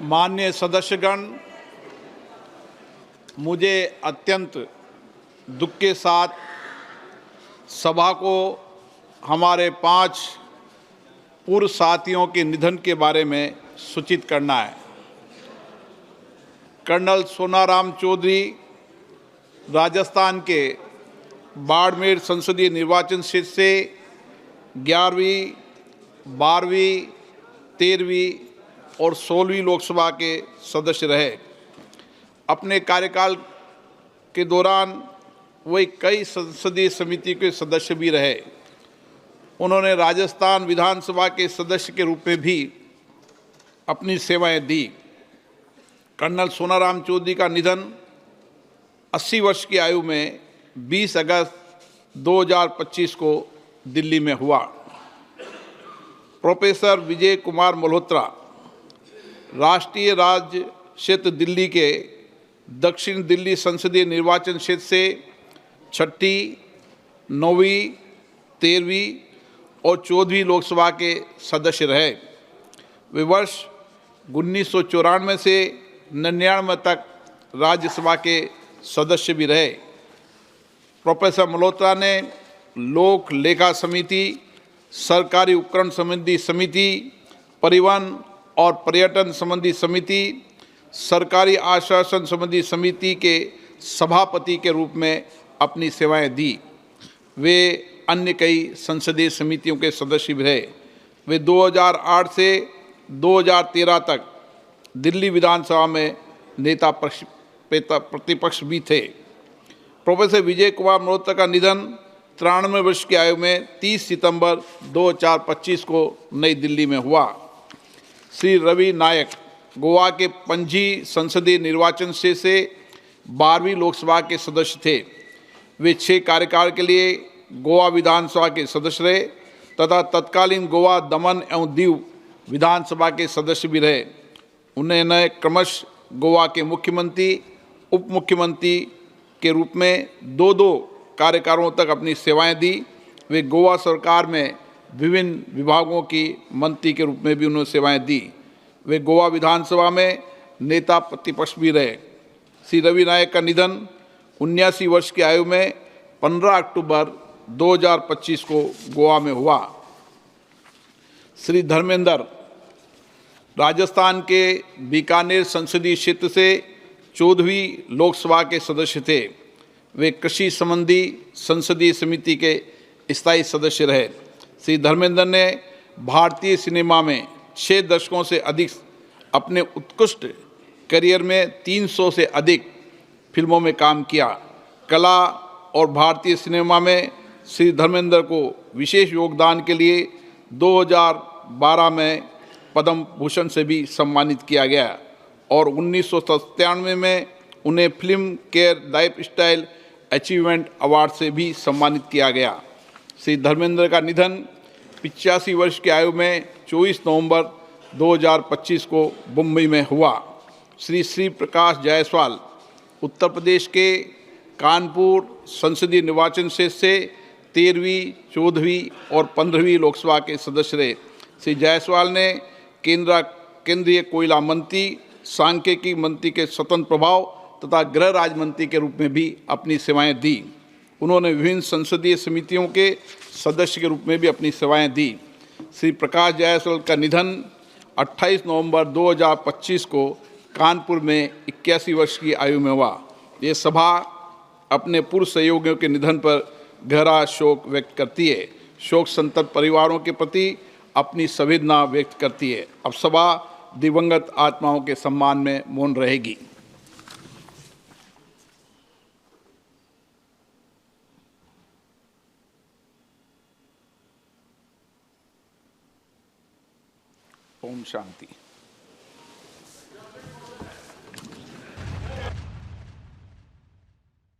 माननीय सदस्यगण, मुझे अत्यंत दुख के साथ सभा को हमारे 5 पूर्व साथियों के निधन के बारे में सूचित करना है। कर्नल सोनाराम चौधरी राजस्थान के बाड़मेर संसदीय निर्वाचन क्षेत्र से 11वीं, 12वीं, 13वीं और 16वीं लोकसभा के सदस्य रहे। अपने कार्यकाल के दौरान वे कई संसदीय समिति के सदस्य भी रहे। उन्होंने राजस्थान विधानसभा के सदस्य के रूप में भी अपनी सेवाएं दी। कर्नल सोनाराम चौधरी का निधन 80 वर्ष की आयु में 20 अगस्त 2025 को दिल्ली में हुआ। प्रोफेसर विजय कुमार मल्होत्रा राष्ट्रीय राज्य क्षेत्र दिल्ली के दक्षिण दिल्ली संसदीय निर्वाचन क्षेत्र से 6ठी, 9वीं, 13वीं और 14वीं लोकसभा के सदस्य रहे। वे वर्ष 1994 से 99 तक राज्यसभा के सदस्य भी रहे। प्रोफेसर मल्होत्रा ने लोक लेखा समिति, सरकारी उपकरण संबंधी समिति, परिवहन और पर्यटन संबंधी समिति, सरकारी आश्वासन संबंधी समिति के सभापति के रूप में अपनी सेवाएं दी। वे अन्य कई संसदीय समितियों के सदस्य भी रहे। वे 2008 से 2013 तक दिल्ली विधानसभा में नेता प्रतिपक्ष भी थे। प्रोफेसर विजय कुमार मल्होत्रा का निधन 93 वर्ष की आयु में 30 सितंबर 2025 को नई दिल्ली में हुआ। श्री रवि नायक गोवा के पणजी संसदीय निर्वाचन क्षेत्र से 12वीं लोकसभा के सदस्य थे। वे 6 कार्यकाल के लिए गोवा विधानसभा के सदस्य रहे तथा तत्कालीन गोवा, दमन एवं दीव विधानसभा के सदस्य भी रहे। उन्होंने क्रमशः गोवा के मुख्यमंत्री, उप मुख्यमंत्री के रूप में 2 कार्यकालों तक अपनी सेवाएं दी। वे गोवा सरकार में विभिन्न विभागों की मंत्री के रूप में भी उन्होंने सेवाएं दी। वे गोवा विधानसभा में नेता प्रतिपक्ष भी रहे। श्री रवि नायक का निधन 79 वर्ष की आयु में 15 अक्टूबर 2025 को गोवा में हुआ। श्री धर्मेंद्र राजस्थान के बीकानेर संसदीय क्षेत्र से 14वीं लोकसभा के सदस्य थे। वे कृषि संबंधी संसदीय समिति के स्थायी सदस्य रहे। श्री धर्मेंद्र ने भारतीय सिनेमा में 6 दशकों से अधिक अपने उत्कृष्ट करियर में 300 से अधिक फिल्मों में काम किया। कला और भारतीय सिनेमा में श्री धर्मेंद्र को विशेष योगदान के लिए 2012 में पद्म भूषण से भी सम्मानित किया गया और 1997 में उन्हें film care lifestyle achievement award से भी सम्मानित किया गया। श्री धर्मेंद्र का निधन 85 वर्ष की आयु में 24 नवंबर 2025 को मुंबई में हुआ। श्री प्रकाश जायसवाल उत्तर प्रदेश के कानपुर संसदीय निर्वाचन क्षेत्र से 13वीं, 14वीं और 15वीं लोकसभा के सदस्य रहे। श्री जायसवाल ने केंद्रीय कोयला मंत्री, सांख्यिकी मंत्री के स्वतंत्र प्रभाव तथा गृह राज्य मंत्री के रूप में भी अपनी सेवाएं दी। उन्होंने विभिन्न संसदीय समितियों के सदस्य के रूप में भी अपनी सेवाएं दी। श्री प्रकाश जायसवाल का निधन 28 नवंबर 2025 को कानपुर में 81 वर्ष की आयु में हुआ। ये सभा अपने पूर्व सहयोगियों के निधन पर गहरा शोक व्यक्त करती है। शोक संतप्त परिवारों के प्रति अपनी संवेदना व्यक्त करती है। अब सभा दिवंगत आत्माओं के सम्मान में मौन रहेगी। ओम शांति।